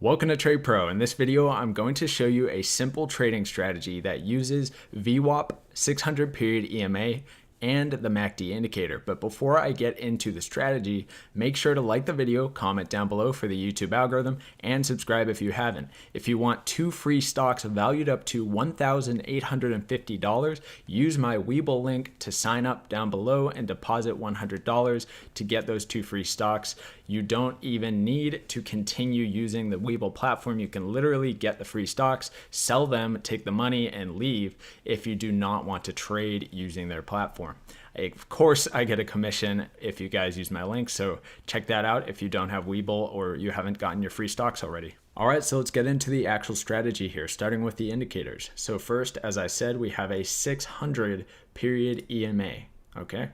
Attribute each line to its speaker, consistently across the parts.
Speaker 1: Welcome to Trade Pro. In this video, I'm going to show you a simple trading strategy that uses VWAP, 600 period EMA, and the MACD indicator. But before I get into the strategy, make sure to like the video, comment down below for the YouTube algorithm, and subscribe if you haven't. If you want 2 free stocks valued up to $1,850, use my Webull link to sign up down below and deposit $100 to get those 2 free stocks. You don't even need to continue using the Webull platform. You can literally get the free stocks, sell them, take the money, and leave if you do not want to trade using their platform. Of course, I get a commission if you guys use my link, so check that out if you don't have Webull or you haven't gotten your free stocks already. All right, so let's get into the actual strategy here, starting with the indicators. So first, as I said, we have a 600 period EMA, okay?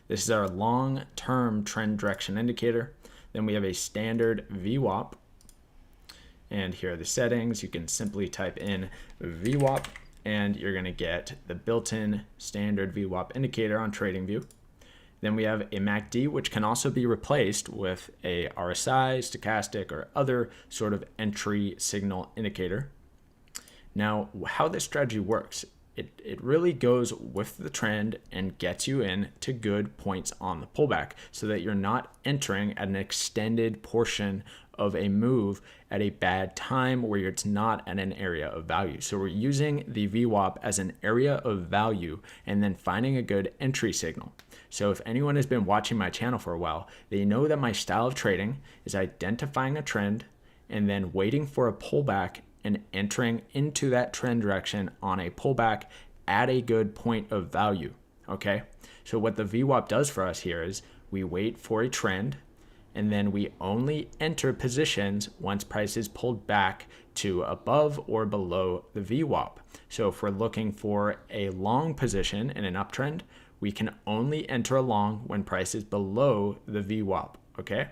Speaker 1: This is our long-term trend direction indicator. Then we have a standard VWAP, and here are the settings. You can simply type in VWAP, and you're going to get the built-in standard VWAP indicator on TradingView. Then we have a MACD, which can also be replaced with a RSI, stochastic, or other sort of entry signal indicator. Now, how this strategy works, it really goes with the trend and gets you in to good points on the pullback so that you're not entering at an extended portion of a move at a bad time where it's not at an area of value. So we're using the VWAP as an area of value and then finding a good entry signal. So if anyone has been watching my channel for a while, they know that my style of trading is identifying a trend and then waiting for a pullback and entering into that trend direction on a pullback at a good point of value, okay? So what the VWAP does for us here is we wait for a trend and then we only enter positions once price is pulled back to above or below the VWAP. So if we're looking for a long position in an uptrend, we can only enter a long when price is below the VWAP, okay?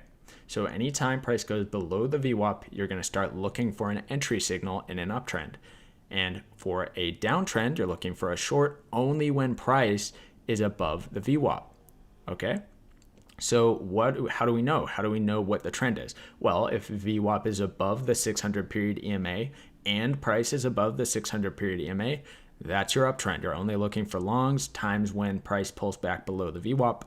Speaker 1: So anytime price goes below the VWAP, you're going to start looking for an entry signal in an uptrend. And for a downtrend, you're looking for a short only when price is above the VWAP, okay? So how do we know? How do we know what the trend is? Well, if VWAP is above the 600 period EMA and price is above the 600 period EMA, that's your uptrend. You're only looking for longs times when price pulls back below the VWAP.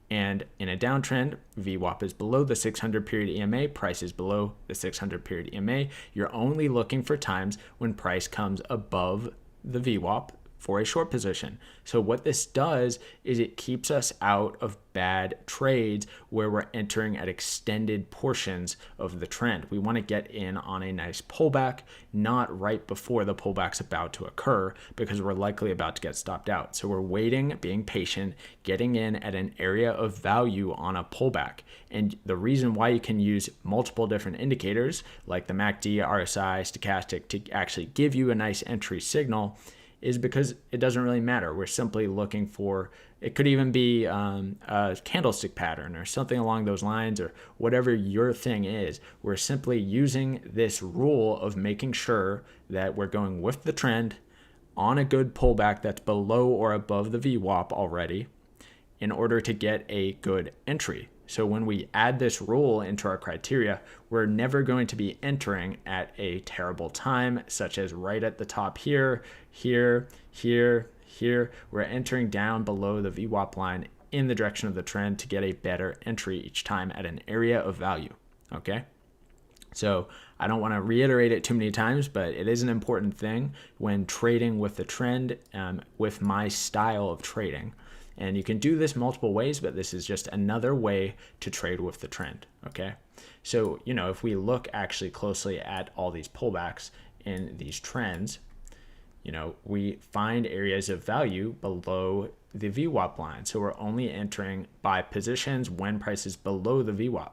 Speaker 1: And in a downtrend, VWAP is below the 600 period EMA, price is below the 600 period EMA. You're only looking for times when price comes above the VWAP for a short position. So what this does is it keeps us out of bad trades where we're entering at extended portions of the trend. We want to get in on a nice pullback, not right before the pullback's about to occur because we're likely about to get stopped out. So we're waiting, being patient, getting in at an area of value on a pullback. And the reason why you can use multiple different indicators like the MACD, RSI, stochastic to actually give you a nice entry signal is because it doesn't really matter. We're simply looking for, it could even be a candlestick pattern or something along those lines or whatever your thing is. We're simply using this rule of making sure that we're going with the trend on a good pullback that's below or above the VWAP already in order to get a good entry. So when we add this rule into our criteria, we're never going to be entering at a terrible time, such as right at the top here, here, here, here. We're entering down below the VWAP line in the direction of the trend to get a better entry each time at an area of value, okay? So I don't want to reiterate it too many times, but it is an important thing when trading with the trend, with my style of trading. And you can do this multiple ways, but this is just another way to trade with the trend, okay? So, if we look actually closely at all these pullbacks in these trends, we find areas of value below the VWAP line. So we're only entering by positions when price is below the VWAP.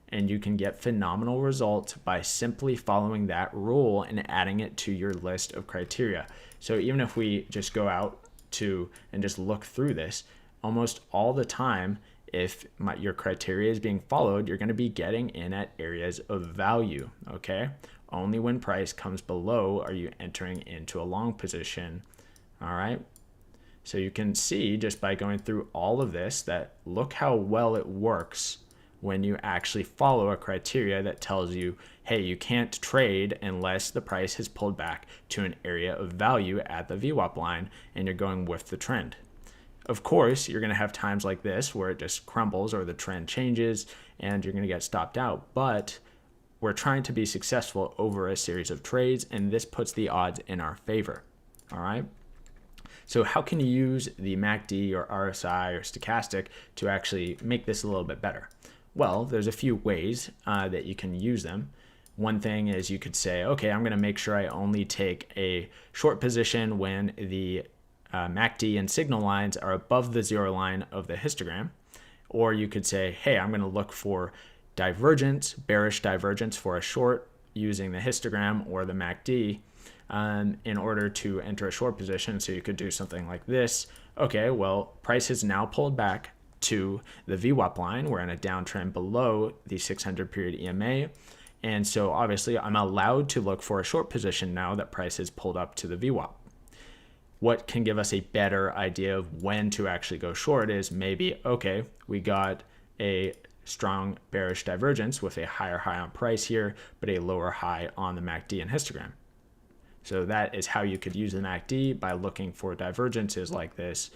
Speaker 1: And you can get phenomenal results by simply following that rule and adding it to your list of criteria. So even if we just go out and just look through this, almost all the time, if your criteria is being followed, you're going to be getting in at areas of value, okay? Only when price comes below are you entering into a long position, all right? So you can see just by going through all of this that look how well it works when you actually follow a criteria that tells you, hey, you can't trade unless the price has pulled back to an area of value at the VWAP line and you're going with the trend. Of course, you're going to have times like this where it just crumbles or the trend changes and you're going to get stopped out, but we're trying to be successful over a series of trades, and this puts the odds in our favor. All right. So how can you use the MACD or RSI or stochastic to actually make this a little bit better? Well, there's a few ways that you can use them. One thing is you could say, okay, I'm going to make sure I only take a short position when the MACD and signal lines are above the 0 line of the histogram. Or you could say, hey, I'm going to look for divergence, bearish divergence for a short using the histogram or the MACD in order to enter a short position. So you could do something like this. Okay, well, price has now pulled back to the VWAP line. We're in a downtrend below the 600 period EMA. And so obviously I'm allowed to look for a short position now that price has pulled up to the VWAP. What can give us a better idea of when to actually go short is maybe, okay, we got a strong bearish divergence with a higher high on price here, but a lower high on the MACD and histogram. So that is how you could use the MACD, by looking for divergences like this.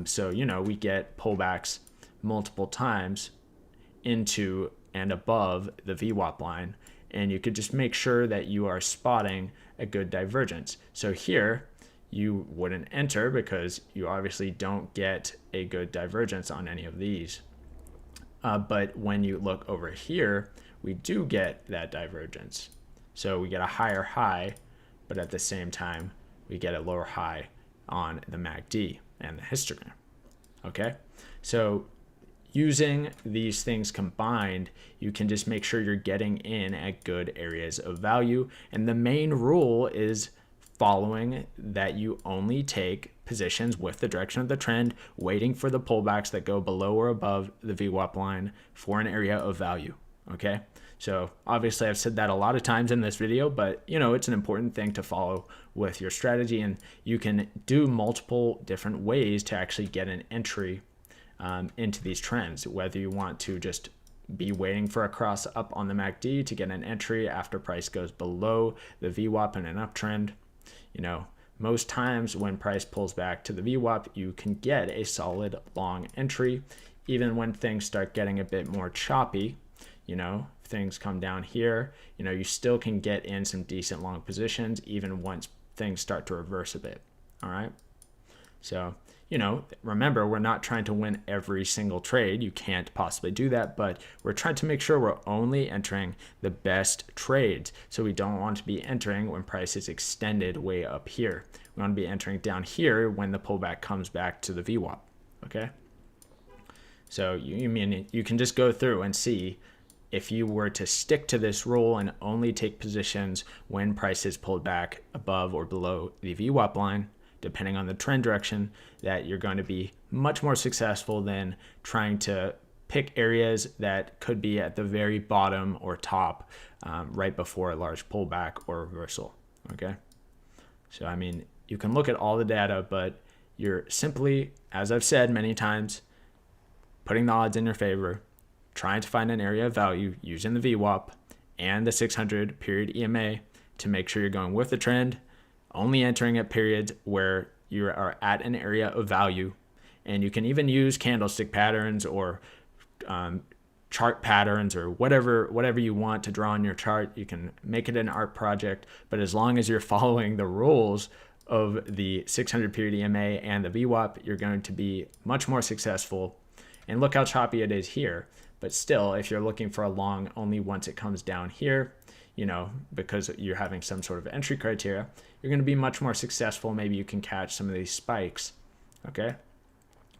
Speaker 1: So, we get pullbacks multiple times into and above the VWAP line, and you could just make sure that you are spotting a good divergence. So here, you wouldn't enter because you obviously don't get a good divergence on any of these. But when you look over here, we do get that divergence. So we get a higher high, but at the same time, we get a lower high on the MACD and the histogram. Okay, so using these things combined, you can just make sure you're getting in at good areas of value. And the main rule is following that you only take positions with the direction of the trend, waiting for the pullbacks that go below or above the VWAP line for an area of value. Okay, so obviously I've said that a lot of times in this video, but it's an important thing to follow with your strategy, and you can do multiple different ways to actually get an entry into these trends, whether you want to just be waiting for a cross up on the MACD to get an entry after price goes below the VWAP in an uptrend. Most times when price pulls back to the VWAP, you can get a solid long entry. Even when things start getting a bit more choppy, things come down here, you still can get in some decent long positions even once things start to reverse a bit. All right. So, remember, we're not trying to win every single trade. You can't possibly do that, but we're trying to make sure we're only entering the best trades. So we don't want to be entering when price is extended way up here. We want to be entering down here when the pullback comes back to the VWAP. Okay. So you can just go through and see if you were to stick to this rule and only take positions when price is pulled back above or below the VWAP line, depending on the trend direction, that you're going to be much more successful than trying to pick areas that could be at the very bottom or top right before a large pullback or reversal. Okay. So, you can look at all the data, but you're simply, as I've said many times, putting the odds in your favor, trying to find an area of value using the VWAP and the 600 period EMA to make sure you're going with the trend, only entering at periods where you are at an area of value. And you can even use candlestick patterns or chart patterns or whatever you want to draw on your chart. You can make it an art project, but as long as you're following the rules of the 600 period EMA and the VWAP, you're going to be much more successful. And look how choppy it is here. But still, if you're looking for a long only once it comes down here, because you're having some sort of entry criteria, you're going to be much more successful. Maybe you can catch some of these spikes. Okay.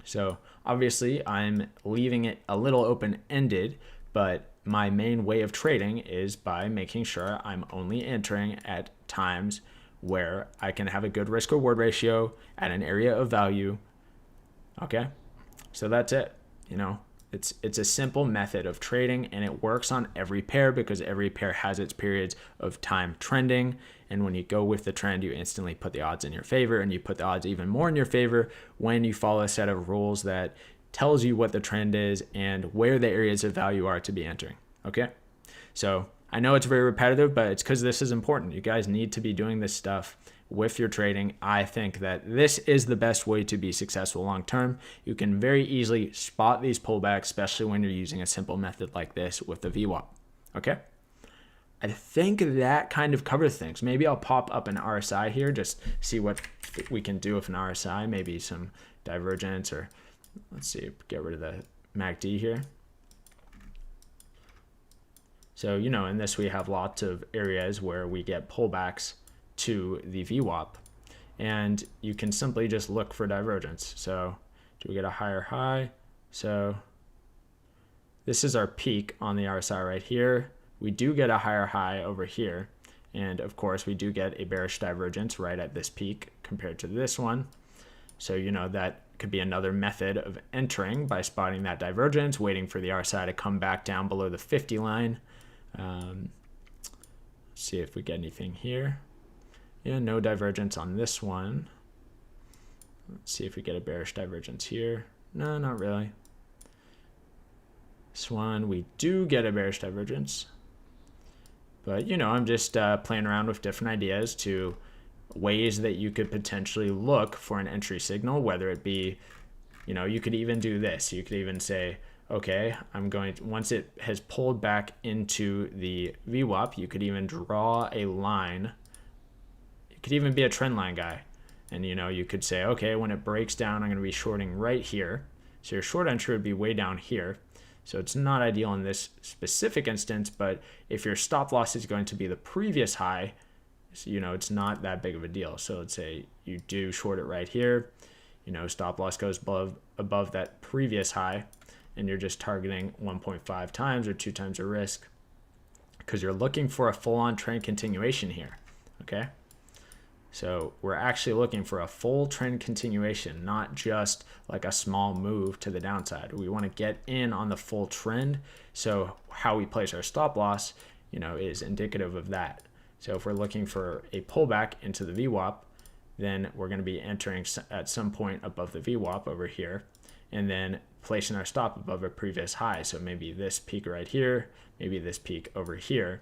Speaker 1: So obviously I'm leaving it a little open-ended, but my main way of trading is by making sure I'm only entering at times where I can have a good risk reward ratio at an area of value. Okay. So that's it. It's a simple method of trading, and it works on every pair because every pair has its periods of time trending. And when you go with the trend, you instantly put the odds in your favor, and you put the odds even more in your favor when you follow a set of rules that tells you what the trend is and where the areas of value are to be entering. Okay, so I know it's very repetitive, but it's because this is important. You guys need to be doing this stuff with your trading. I think that this is the best way to be successful long term. You can very easily spot these pullbacks, especially when you're using a simple method like this with the VWAP. Okay, I think that kind of covers things. Maybe I'll pop up an RSI here, just see what we can do with an RSI, maybe some divergence, or let's see, get rid of the MACD here. So, you know, in this we have lots of areas where we get pullbacks to the VWAP, and you can simply just look for divergence. So do we get a higher high? So this is our peak on the RSI right here. We do get a higher high over here. And of course we do get a bearish divergence right at this peak compared to this one. So, you know, that could be another method of entering by spotting that divergence, waiting for the RSI to come back down below the 50 line. See if we get anything here. Yeah, no divergence on this one. Let's see if we get a bearish divergence here. No, not really. This one, we do get a bearish divergence. But, you know, I'm just playing around with different ideas to ways that you could potentially look for an entry signal, whether it be, you know, you could even do this. You could even say, okay, I'm going to, once it has pulled back into the VWAP, you could even draw a line. It could even be a trend line guy. And, you know, you could say, okay, when it breaks down, I'm going to be shorting right here. So your short entry would be way down here. So it's not ideal in this specific instance, but if your stop loss is going to be the previous high, you know, it's not that big of a deal. So let's say you do short it right here, you know, stop loss goes above that previous high, and you're just targeting 1.5 times or 2 times your risk because you're looking for a full-on trend continuation here, okay? So we're actually looking for a full trend continuation, not just like a small move to the downside. We want to get in on the full trend. So how we place our stop loss, you know, is indicative of that. So if we're looking for a pullback into the VWAP, then we're going to be entering at some point above the VWAP over here, and then placing our stop above a previous high. So maybe this peak right here, maybe this peak over here.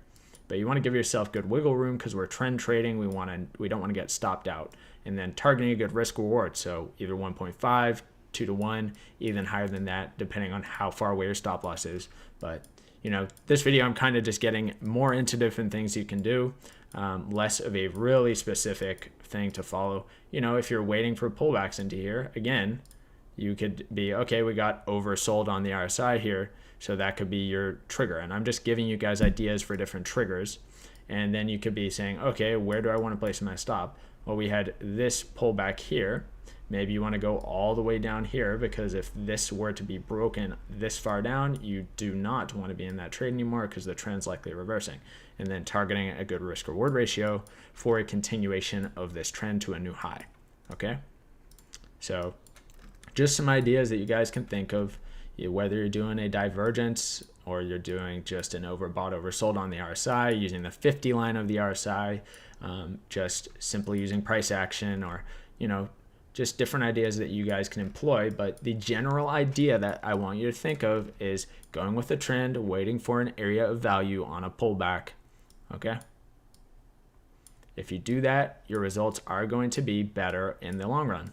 Speaker 1: But you want to give yourself good wiggle room because we're trend trading. We don't want to get stopped out, and then targeting a good risk reward. So either 1.5, 2 to 1, even higher than that, depending on how far away your stop loss is. But you know, this video, I'm kind of just getting more into different things you can do, less of a really specific thing to follow. You know, if you're waiting for pullbacks into here, again, you could be, okay, we got oversold on the RSI here. So that could be your trigger. And I'm just giving you guys ideas for different triggers. And then you could be saying, okay, where do I want to place my stop? Well, we had this pullback here. Maybe you want to go all the way down here, because if this were to be broken this far down, you do not want to be in that trade anymore because the trend's likely reversing. And then targeting a good risk reward ratio for a continuation of this trend to a new high. Okay. So just some ideas that you guys can think of, whether you're doing a divergence or you're doing just an overbought, oversold on the RSI, using the 50 line of the RSI, just simply using price action, or, you know, just different ideas that you guys can employ. But the general idea that I want you to think of is going with the trend, waiting for an area of value on a pullback. Okay. If you do that, your results are going to be better in the long run.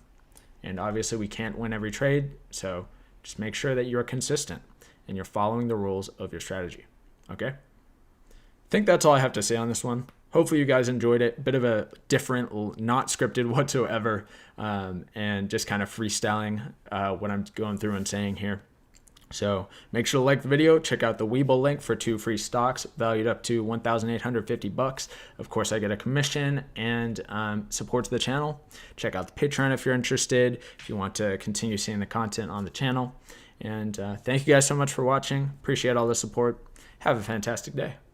Speaker 1: And obviously we can't win every trade. So just make sure that you're consistent and you're following the rules of your strategy. Okay. I think that's all I have to say on this one. Hopefully you guys enjoyed it. Bit of a different, not scripted whatsoever, and just kind of freestyling what I'm going through and saying here. So make sure to like the video. Check out the Webull link for 2 free stocks valued up to $1,850. Of course, I get a commission and supports the channel. Check out the Patreon if you're interested, if you want to continue seeing the content on the channel. And thank you guys so much for watching. Appreciate all the support. Have a fantastic day.